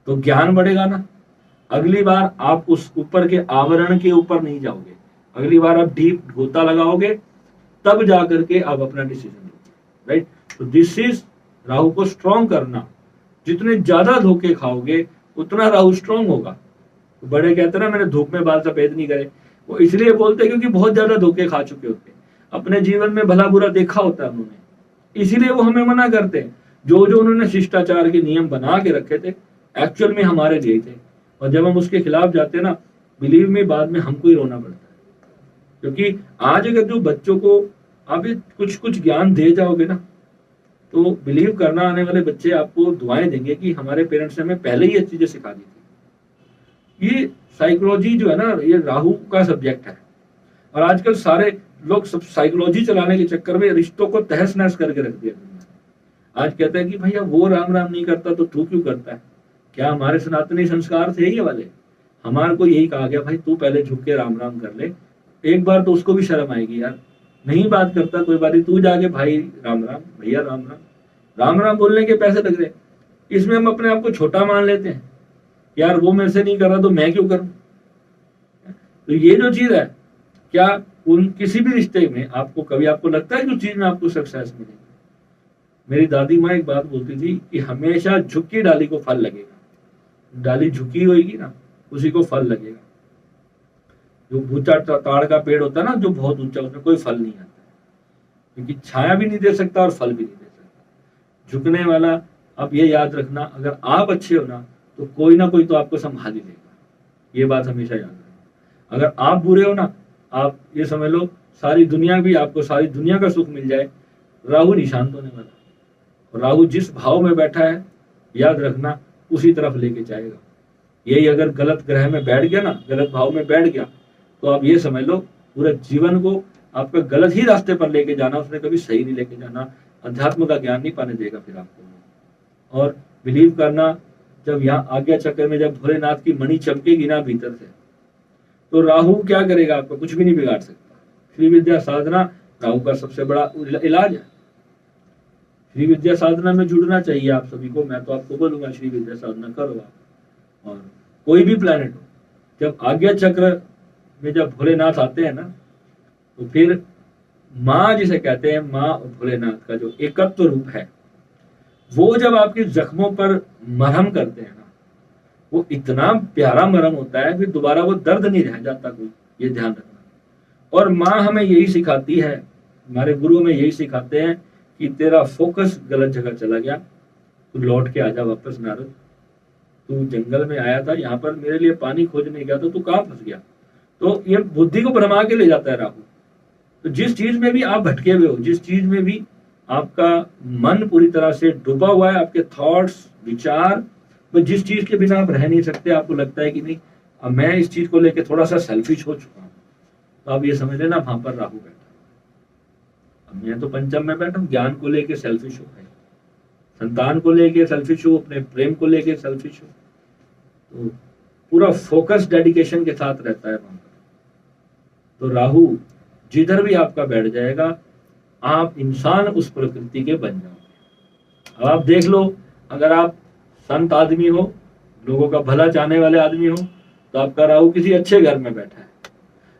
तो ज्ञान बढ़ेगा ना। अगली बार आप उस ऊपर के आवरण के ऊपर नहीं जाओगे, अगली बार आप डीप गोता लगाओगे, तब जाकर के आप अपना डिसीजन लोगे। राइट, तो दिस इज राहु को स्ट्रॉन्ग करना। जितने ज्यादा धोखे खाओगे उतना राहु स्ट्रॉन्ग होगा। तो बड़े कहते हैं ना, मैंने धूप में बाल सफेद नहीं करे, वो इसलिए बोलते क्योंकि बहुत ज्यादा धोखे खा चुके होते हैं, अपने जीवन में भला बुरा देखा होता है उन्होंने, इसीलिए वो हमें मना करते हैं। जो जो उन्होंने शिष्टाचार के नियम बना के रखे थे एक्चुअल में हमारे लिए थे, और जब हम उसके खिलाफ जाते हैं ना, बिलीव में बाद में हमको ही रोना पड़ता है। क्योंकि आज अगर जो बच्चों को आप कुछ कुछ ज्ञान दे जाओगे ना, तो बिलीव करना आने वाले बच्चे आपको दुआएं देंगे कि हमारे पेरेंट्स ने हमें पहले ही ये चीजें सिखा दी थी। ये साइकोलॉजी जो है ना, ये राहु का सब्जेक्ट है। और आजकल सारे लोग सब साइकोलॉजी चलाने के चक्कर में रिश्तों को तहस नहस करके रख दिया दुनिया ने। आज कहते हैं कि भैया वो राम राम नहीं करता तो तू क्यों करता है? क्या हमारे सनातनी संस्कार थे ये वाले? हमारे को यही कहा गया भाई तू पहले झुक के राम राम कर ले, एक बार तो उसको भी शर्म आएगी यार। नहीं बात करता कोई बात नहीं, तू जाके भाई राम राम, भैया राम राम, राम राम बोलने के पैसे लग रहे। इसमें हम अपने आप को छोटा मान लेते हैं, यार वो मेरे से नहीं कर रहा तो मैं क्यों करूं। तो ये जो चीज है, क्या उन किसी भी रिश्ते में आपको कभी आपको लगता है कि उस चीज में आपको सक्सेस मिलेगी? मेरी दादी माँ एक बात बोलती थी कि हमेशा झुकी डाली को फल लगेगा। डाली झुकी होगी ना, उसी को फल लगेगा। जो ऊंचा ताड़ का पेड़ होता है ना, जो बहुत ऊंचा, उसमें कोई फल नहीं आता, क्योंकि छाया भी नहीं दे सकता और फल भी नहीं दे सकता। झुकने वाला, आप ये याद रखना, अगर आप अच्छे हो ना तो कोई ना कोई तो आपको संभाल ही लेगा। ये बात हमेशा याद रखना। अगर आप बुरे हो ना, आप ये समझ लो सारी दुनिया भी आपको, सारी दुनिया का सुख मिल जाए, राहु नहीं शांत होने वाला। राहु जिस भाव में बैठा है, याद रखना उसी तरफ लेके जाएगा। यही अगर गलत ग्रह में बैठ गया ना, गलत भाव में बैठ गया, तो आप ये समझ लो पूरे जीवन को आपका गलत ही रास्ते पर लेके जाना, उसने कभी सही नहीं लेके जाना। अध्यात्म का ज्ञान नहीं पाने देगा फिर आपको। और बिलीव करना, जब यहाँ आज्ञा चक्र में जब भोलेनाथ की मणि चमकेगी ना भीतर से, तो राहु क्या करेगा? आपको कुछ भी नहीं बिगाड़ सकता। श्री विद्या साधना राहु का सबसे बड़ा इलाज है। श्री विद्या साधना में जुड़ना चाहिए आप सभी को। मैं तो आपको बोलूंगा श्री विद्या साधना करो आप। और कोई भी प्लेनेट हो, जब आज्ञा चक्र में जब भोलेनाथ आते हैं ना, तो फिर माँ जिसे कहते हैं, माँ और भोलेनाथ का जो एकत्व रूप है, वो जब आपके जख्मों पर मरहम करते हैं ना, वो इतना प्यारा मरहम होता है, फिर दोबारा वो दर्द नहीं रह जाता कोई। ये ध्यान रखना। और माँ हमें यही सिखाती है, हमारे गुरु हमें यही सिखाते हैं कि तेरा फोकस गलत जगह चला गया, तू लौट के आजा वापस नारद। तू जंगल में आया था, यहाँ पर मेरे लिए पानी खोजने गया, तो तू कहाँ फंस गया? तो ये बुद्धि को भरमा के ले जाता है राहु। तो जिस चीज में भी आप भटके हुए हो, जिस चीज में भी आपका मन पूरी तरह से डूबा हुआ है, आपके थॉट्स, विचार, तो जिस चीज के बिना आप रह नहीं सकते, आपको लगता है कि नहीं अब मैं इस चीज को लेके थोड़ा सा सेल्फिश हो चुका हूं, तो आप ये समझ लेना वहां पर राहु बैठा। अब मैं तो पंचम में बैठा हूं, ज्ञान को लेके सेल्फिश हो, संतान को लेके सेल्फिश हो, अपने प्रेम को लेके सेल्फिश हो। तो पूरा फोकस डेडिकेशन के साथ रहता है वहां पर। तो राहु जिधर भी आपका बैठ जाएगा, आप इंसान उस प्रकृति के बन जाओगे। अब आप देख लो, अगर आप संत आदमी हो, लोगों का भला चाहने वाले आदमी हो, तो आपका राहु किसी अच्छे घर में बैठा है।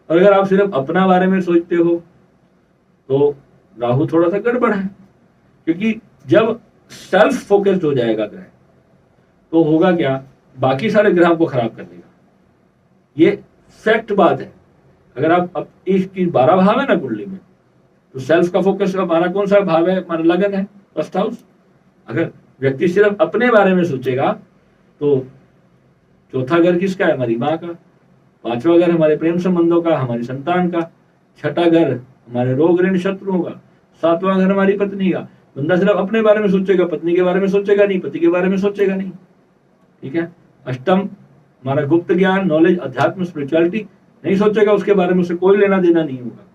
और अगर आप सिर्फ अपना बारे में सोचते हो, तो राहु थोड़ा सा गड़बड़ है। क्योंकि जब सेल्फ फोकस्ड हो जाएगा ग्रह, तो होगा क्या? बाकी सारे ग्रहों को खराब कर देगा। ये फैक्ट बात है। अगर आप इसकी 12 भाव है ना कुंडली में, तो सेल्फ का फोकस हमारा कौन सा भाव है? हमारा लगन है, फर्स्ट हाउस। अगर व्यक्ति सिर्फ अपने बारे में सोचेगा, तो चौथा घर किसका है? हमारी माँ का। पांचवा घर हमारे प्रेम संबंधों का, हमारी संतान का। छठा घर हमारे रोग ऋण शत्रुओं का। सातवां घर हमारी पत्नी का। बंदा सिर्फ अपने बारे में सोचेगा, पत्नी के बारे में सोचेगा नहीं, पति के बारे में सोचेगा नहीं। ठीक है। अष्टम हमारा गुप्त ज्ञान, नॉलेज, अध्यात्म, स्पिरिचुअलिटी नहीं सोचेगा, उसके बारे में उसे कोई लेना देना नहीं होगा।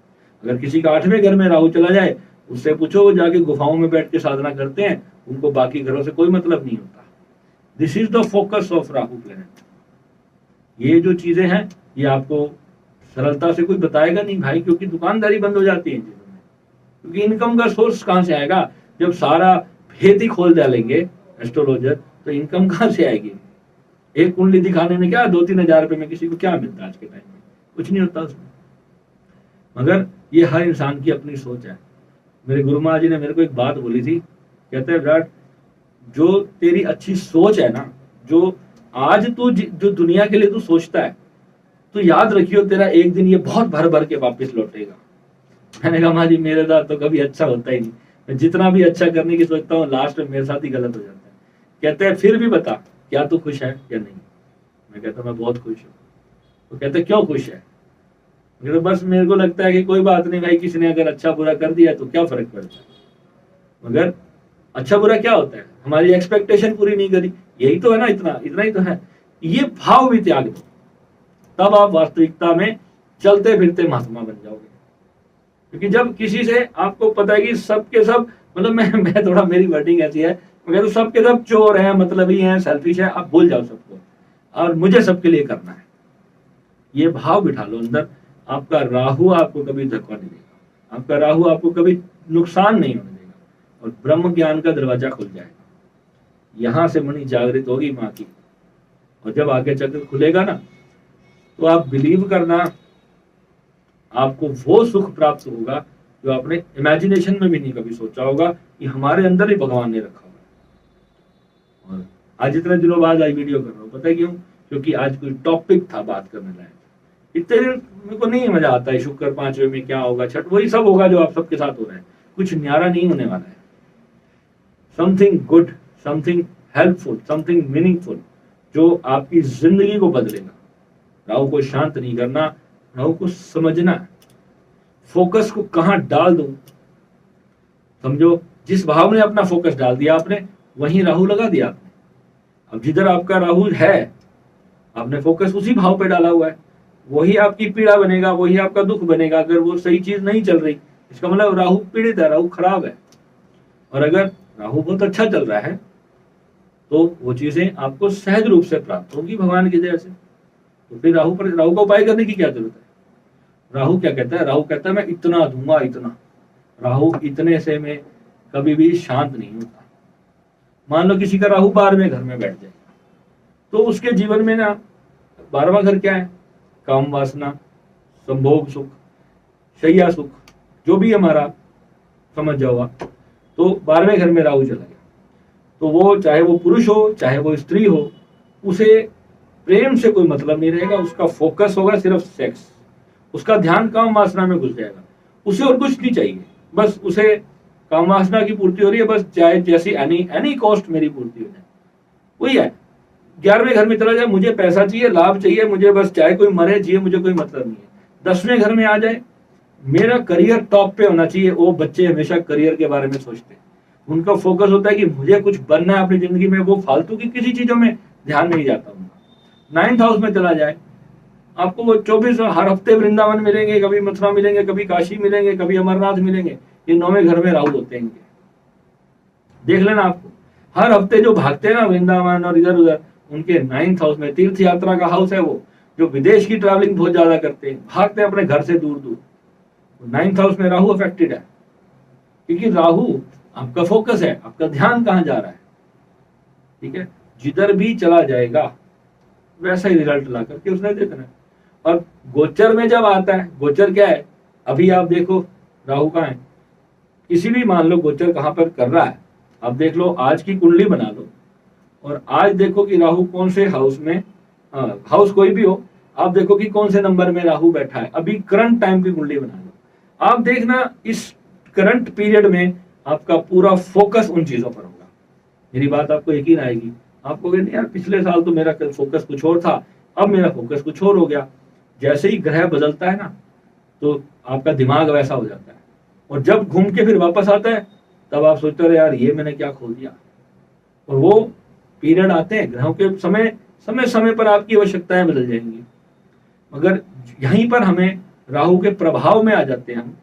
अगर किसी का 8वें घर में राहु चला जाए, उससे पूछो, वो जाके गुफाओं में बैठ के साधना करते हैं, उनको बाकी घरों से कोई मतलब नहीं होता। This is the focus of Rahu planet. ये जो चीजें हैं, ये आपको सरलता से कोई बताएगा नहीं भाई, क्योंकि दुकानदारी बंद हो जाती है इन चीजों में। क्योंकि इनकम का सोर्स कहां से आएगा? जब सारा भेद ही खोल डालेंगे एस्ट्रोलॉजर, तो इनकम कहां से आएगी? एक कुंडली दिखाने में क्या 2-3 हजार रुपए में किसी को क्या मिलता है आज के टाइम में? कुछ नहीं होता उसमें। मगर ये हर इंसान की अपनी सोच है। मेरे गुरु महाराज जी ने मेरे को एक बात बोली थी, कहते हैं विराट, जो तेरी अच्छी सोच है ना, जो आज तू जो दुनिया के लिए तू सोचता है, तो याद रखियो तेरा एक दिन ये बहुत भर भर के वापस लौटेगा। मैंने कहा महाराज जी मेरे साथ तो कभी अच्छा होता ही नहीं, मैं जितना भी अच्छा करने की सोचता हूँ लास्ट में मेरे साथ ही गलत हो जाता है। कहते हैं फिर भी बता, क्या तू खुश है या नहीं? मैं कहता मैं बहुत खुश हूँ। तो कहते क्यों खुश है? तो बस मेरे को लगता है कि कोई बात नहीं भाई, किसी ने अगर अच्छा बुरा कर दिया तो क्या फर्क पड़ता है। मगर अच्छा बुरा क्या होता है? हमारी एक्सपेक्टेशन पूरी नहीं करी, यही तो है ना, इतना ही तो है। ये भाव भी त्याग दो, तब आप वास्तविकता में चलते फिरते महात्मा बन जाओगे। क्योंकि जब किसी से आपको पता है कि सबके सब, मतलब मैं थोड़ा, मेरी वर्डिंग ऐसी है, मैं तो सबके सब चोर हैं, मतलब ही हैं, सेल्फिश है, आप भूल जाओ सबको और मुझे सबके लिए करना है, ये भाव बिठा लो अंदर। आपका राहु आपको कभी धक्का नहीं देगा, आपका राहु आपको कभी नुकसान नहीं होने देगा और ब्रह्म ज्ञान का दरवाजा खुल जाएगा। यहां से मणि जागृत होगी माँ की, और जब आगे चक्र खुलेगा ना, तो आप बिलीव करना, आपको वो सुख प्राप्त होगा जो आपने इमेजिनेशन में भी नहीं कभी सोचा होगा कि हमारे अंदर ही भगवान ने रखा हुआ है। और आज इतने दिनों बाद आज वीडियो कर रहा हूँ, पता है क्यों? क्योंकि आज कोई टॉपिक था बात करने लायक। इतने दिन मेरे को नहीं मजा आता है, शुक्र पांचवे में क्या होगा, छठ, वही सब होगा जो आप सबके साथ हो रहा है, कुछ न्यारा नहीं होने वाला है। Something good, something helpful, something meaningful, जो आपकी जिंदगी को बदलेगा। राहु को शांत नहीं करना, राहु को समझना है, फोकस को कहां डाल दूं। समझो, जिस भाव में अपना फोकस डाल दिया आपने, वहीं राहु लगा दिया आपने। अब जिधर आपका राहु है, आपने फोकस उसी भाव पे डाला हुआ है, वही आपकी पीड़ा बनेगा, वही आपका दुख बनेगा। अगर वो सही चीज नहीं चल रही, इसका मतलब राहु पीड़ित है, राहु खराब है। और अगर राहु बहुत अच्छा चल रहा है, तो वो चीजें आपको सहज रूप से प्राप्त होगी भगवान की दया से। तो फिर राहु का उपाय करने की क्या जरूरत है? राहु क्या कहता है? राहु कहता है मैं इतना दूंगा, इतना। राहु इतने से मैं कभी भी शांत नहीं होता। मान लो किसी का राहु 12वें घर में बैठ जाए, तो उसके जीवन में ना 12वां घर क्या है? काम वासना, संभोग सुख, शैया सुख, जो भी हमारा समझ जाओ आप। तो 12वें घर में राहु चला गया, तो वो चाहे वो पुरुष हो चाहे वो स्त्री हो, उसे प्रेम से कोई मतलब नहीं रहेगा, उसका फोकस होगा सिर्फ सेक्स, उसका ध्यान काम वासना में घुस जाएगा, उसे और कुछ नहीं चाहिए, बस उसे काम वासना की पूर्ति हो रही है, बस चाहे जैसी एनी कॉस्ट मेरी पूर्ति हो जाए, वही है। 11वें घर में चला जाए, मुझे पैसा चाहिए, लाभ चाहिए, मुझे बस चाहे कोई मरे जिए, मुझे कोई मतलब नहीं है। 10वें घर में आ जाए, मेरा करियर टॉप पे होना चाहिए। वो बच्चे हमेशा करियर के बारे में सोचते हैं, उनका फोकस होता है कि मुझे कुछ बनना है अपनी जिंदगी में, वो फालतू की किसी चीजों में ध्यान नहीं जाता उनका। 9th हाउस में चला जाए, आपको वो 24 हर हफ्ते वृंदावन मिलेंगे, कभी मथुरा मिलेंगे, कभी काशी मिलेंगे, कभी अमरनाथ मिलेंगे। ये 9वें घर में राहु होते हैं इनके, देख लेना आपको। हर हफ्ते जो भागते हैं ना वृंदावन और इधर उधर, उनके 9th हाउस में, तीर्थ यात्रा का हाउस है वो, जो विदेश की ट्रैवलिंग बहुत ज्यादा करते हैं, भागते हैं अपने घर से दूर दूर, 9th हाउस में राहु अफेक्टेड है। क्योंकि राहु आपका फोकस है, आपका ध्यान कहां जा रहा है, ठीक है? जिधर भी चला जाएगा वैसा ही रिजल्ट ला करके उसने देखना है। और गोचर में जब आता है, गोचर क्या है? अभी आप देखो राहु कहाँ है, किसी भी मान लो गोचर कहां पर कर रहा है, आप देख लो, आज की कुंडली बना लो और आज देखो कि राहु कौन से हाउस में, हाउस कोई भी हो, आप देखो कि कौन से नंबर में राहु बैठा है। अभी करंट टाइम की कुंडली बना लो, आप देखना इस करंट पीरियड में आपका पूरा फोकस उन चीजों पर होगा। मेरी बात आपको यकीन आएगी, आप कहोगे नहीं यार, पिछले साल तो मेरा फोकस कुछ और था, अब मेरा फोकस कुछ और हो गया। जैसे ही ग्रह बदलता है ना, तो आपका दिमाग वैसा हो जाता है, और जब घूम के फिर वापस आता है, तब आप सोचते रहे यार ये मैंने क्या खो दिया। और वो पीरियड आते हैं ग्रहों के, समय पर आपकी आवश्यकताएं बदल जाएंगी। मगर यहीं पर हमें राहु के प्रभाव में आ जाते हैं हम,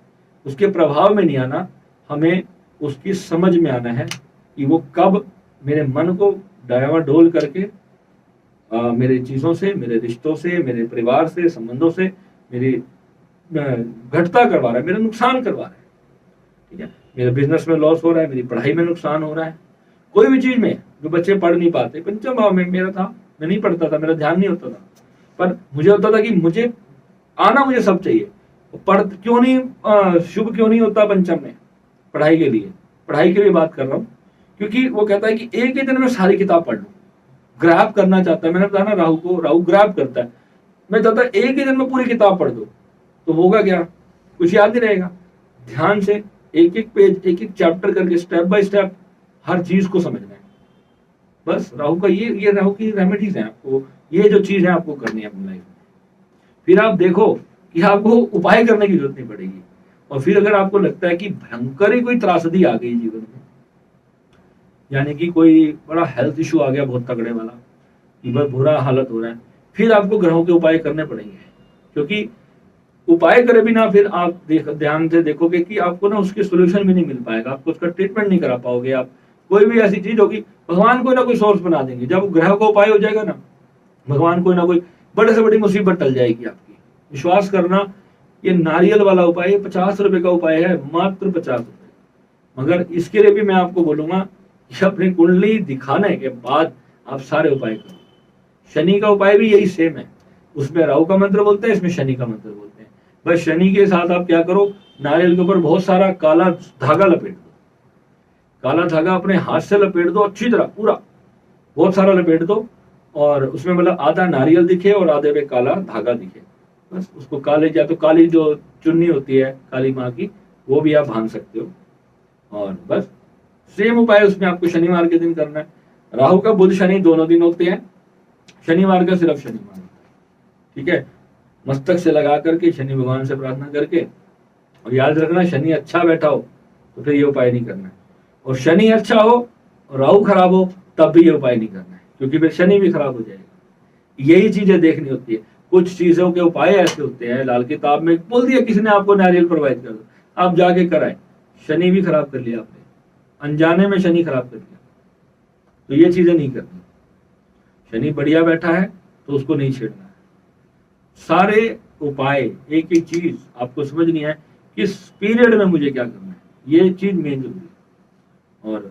उसके प्रभाव में नहीं आना, हमें उसकी समझ में आना है कि वो कब मेरे मन को डायावाडोल करके मेरे चीजों से, मेरे रिश्तों से, मेरे परिवार से, संबंधों से मेरी घटता करवा रहा है, मेरा नुकसान करवा रहा है, ठीक है? मेरे बिजनेस में लॉस हो रहा है, मेरी पढ़ाई में नुकसान हो रहा है, कोई भी चीज में। जो बच्चे पढ़ नहीं पाते, पंचम भाव में मेरा था, मैं नहीं पढ़ता था, मेरा ध्यान नहीं होता था, पर मुझे होता था कि मुझे आना, मुझे सब चाहिए। पढ़ क्यों नहीं, शुभ क्यों नहीं होता पंचम में? पढ़ाई के लिए बात कर रहा हूँ, क्योंकि वो कहता है कि एक ही दिन में सारी किताब पढ़ लूं, ग्रैब करना चाहता है। मैंने बताया ना, राहु ग्रैब करता है, मैं चाहता एक ही दिन में पूरी किताब पढ़ दो, तो होगा क्या? कुछ याद नहीं रहेगा। ध्यान से एक एक पेज, एक एक चैप्टर करके, स्टेप बाय स्टेप हर चीज को समझना है। बस राहु का ये राहु की रेमेडीज हैं, आपको ये जो चीज है आपको करनी है अपनी लाइफ में। फिर आप देखो कि आपको उपाय करने की जरूरत नहीं पड़ेगी। और फिर अगर आपको लगता है कि भयंकर ही कोई त्रासदी आ गई जीवन में, यानी कि कोई बड़ा हेल्थ इशू आ गया बहुत तगड़े वाला, कि बहुत बुरा हालत हो रहा है, फिर आपको ग्रहों के उपाय करने पड़ेंगे। क्योंकि उपाय करे बिना फिर आप ध्यान से देखोगे कि आपको ना उसके सोल्यूशन भी नहीं मिल पाएगा, आपको उसका ट्रीटमेंट नहीं करा पाओगे आप। कोई भी ऐसी चीज होगी, भगवान कोई ना कोई सोर्स बना देंगे। जब ग्रह का उपाय हो जाएगा ना, भगवान कोई ना कोई बड़े से बड़ी मुसीबत टल जाएगी आपकी। विश्वास करना, ये नारियल वाला उपाय, ये 50 रुपए का उपाय है, मात्र 50 रुपए। मगर इसके लिए भी मैं आपको बोलूंगा कि अपनी कुंडली दिखाने के बाद आप सारे उपाय करो। शनि का उपाय भी यही सेम है, उसमें राहु का मंत्र बोलते हैं, इसमें शनि का मंत्र बोलते हैं। बस शनि के साथ आप क्या करो, नारियल के ऊपर बहुत सारा काला धागा लपेट दो। काला धागा अपने हाथ से लपेट दो अच्छी तरह, पूरा बहुत सारा लपेट दो, और उसमें मतलब आधा नारियल दिखे और आधे पे काला धागा दिखे। बस उसको काले, या तो काली जो चुन्नी होती है काली माँ की, वो भी आप बांध सकते हो। और बस सेम उपाय उसमें आपको शनिवार के दिन करना है। राहु का बुध शनि दोनों दिन होते हैं, शनिवार का सिर्फ शनिवार होता है। ठीक है, मस्तक से लगा करके शनि भगवान से प्रार्थना करके, और याद रखना शनि अच्छा बैठा हो तो फिर ये उपाय नहीं करना है, और शनि अच्छा हो और राहु खराब हो तब भी ये उपाय नहीं करना है, क्योंकि फिर शनि भी खराब हो जाएगा। यही चीजें देखनी होती है। कुछ चीजों के उपाय ऐसे होते हैं, लाल किताब में बोल दिया किसी ने आपको नारियल प्रोवाइड कर दो, आप जाके कराए, शनि भी खराब कर लिया आपने, अनजाने में शनि खराब कर लिया। तो ये चीजें नहीं करनी। शनि बढ़िया बैठा है तो उसको नहीं छेड़ना है। सारे उपाय, एक एक चीज आपको समझनी है, किस पीरियड में मुझे क्या करना है, ये चीज मेन जरूरी है। और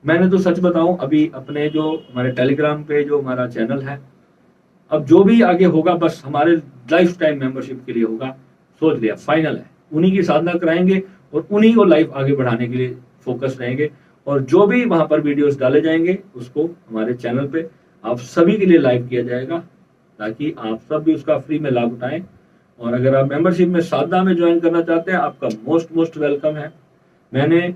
मैंने तो सच बताऊं, अभी अपने जो हमारे टेलीग्राम पे जो हमारा चैनल है, अब जो भी आगे होगा बस हमारे लाइफ टाइम मेंबरशिप के लिए होगा, सोच लिया, फाइनल है। उन्हीं की साधना कराएंगे और उन्हीं को लाइफ आगे बढ़ाने के लिए फोकस रहेंगे। और जो भी वहां पर वीडियोस डाले जाएंगे उसको हमारे चैनल पे आप सभी के लिए लाइव किया जाएगा, ताकि आप सब भी उसका फ्री में लाभ उठाएं। और अगर आप मेंबरशिप में साधना में ज्वाइन करना चाहते हैं, आपका मोस्ट वेलकम है। मैंने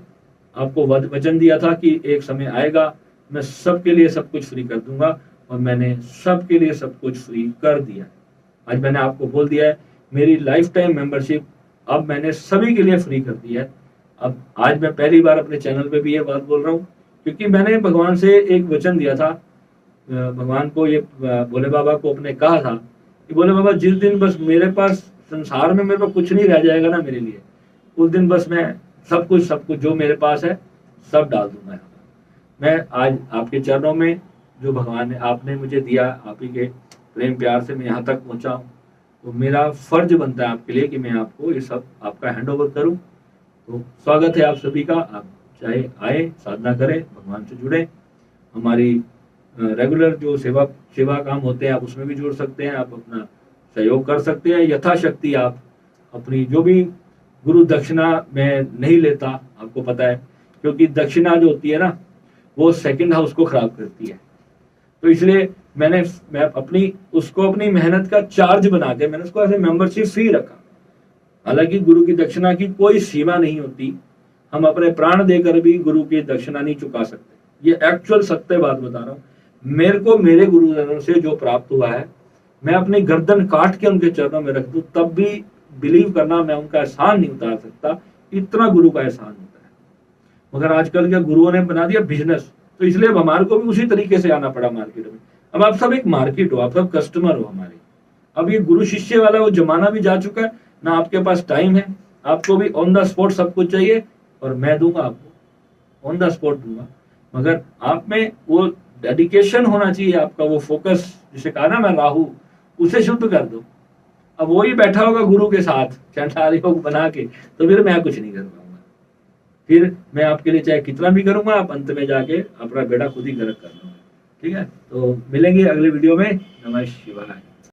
आपको वचन दिया था कि एक समय आएगा मैं सबके लिए सब कुछ फ्री कर दूंगा, और मैंने सबके लिए सब कुछ फ्री कर दिया। आज मैंने आपको बोल दिया है, मेरी लाइफ टाइम मेंबरशिप अब मैंने सभी के लिए फ्री कर दी है। अब आज मैं पहली बार अपने चैनल पे भी ये बात बोल रहा हूँ, क्योंकि मैंने भगवान से एक वचन दिया था। भगवान को, ये भोले बाबा को अपने कहा था कि भोले बाबा, जिस दिन बस मेरे पास संसार में मेरे पास कुछ नहीं रह जाएगा ना मेरे लिए, उस दिन बस मैं सब कुछ जो मेरे पास है सब डाल दूंगा। मैं आज आपके चरणों में, जो भगवान ने आपने मुझे दिया, आप ही के प्रेम प्यार से मैं यहाँ तक पहुंचा हूँ, तो मेरा फर्ज बनता है आपके लिए कि मैं आपको ये सब आपका हैंड ओवर करूँ। तो स्वागत है आप सभी का, आप चाहे आए, साधना करें, भगवान से जुड़े। हमारी रेगुलर जो सेवा काम होते हैं आप उसमें भी जुड़ सकते हैं, आप अपना सहयोग कर सकते हैं यथाशक्ति। आप अपनी जो भी गुरु दक्षिणा मैं नहीं लेता, आपको पता है, क्योंकि दक्षिणा जो होती है ना, वो सेकंड हाउस को खराब करती है। तो इसलिए मैं अपनी मेहनत का चार्ज बना के मैंने उसको ऐसे मेंबरशिप फ्री रखा। हालांकि गुरु की दक्षिणा की कोई सीमा नहीं होती, हम अपने प्राण देकर भी गुरु की दक्षिणा नहीं चुका सकते। ये एक्चुअल सत्य बात बता रहा हूँ। मेरे को मेरे गुरुजनों से जो प्राप्त हुआ है, मैं अपनी गर्दन काट के उनके चरणों में रख दूं, तब भी बिलीव करना मैं उनका एहसान नहीं उतार सकता। इतना गुरु का एहसान होता है। मगर आजकल के गुरुओं ने बना दिया बिजनेस, तो इसलिए अब हमारे को भी उसी तरीके से आना पड़ा मार्केट में। अब आप सब एक मार्केट हो, आप सब कस्टमर हो हमारे। अब ये गुरु शिष्य वाला वो जमाना भी जा चुका है ना, आपके पास टाइम है, आपको भी ऑन द स्पॉट सब कुछ चाहिए, और मैं दूंगा आपको, ऑन द स्पॉट दूंगा। मगर आप में वो डेडिकेशन होना चाहिए, आपका वो फोकस, जिसे कहा ना मैं राहु, उसे शुद्ध कर दो। अब वही बैठा होगा गुरु के साथ चंडाल योग बना के, तो फिर मैं कुछ नहीं कर पाऊंगा। फिर मैं आपके लिए चाहे कितना भी करूंगा, आप अंत में जाके अपना बेड़ा खुद ही गर्क कर लो। ठीक है, तो मिलेंगे अगले वीडियो में। नमः शिवाय।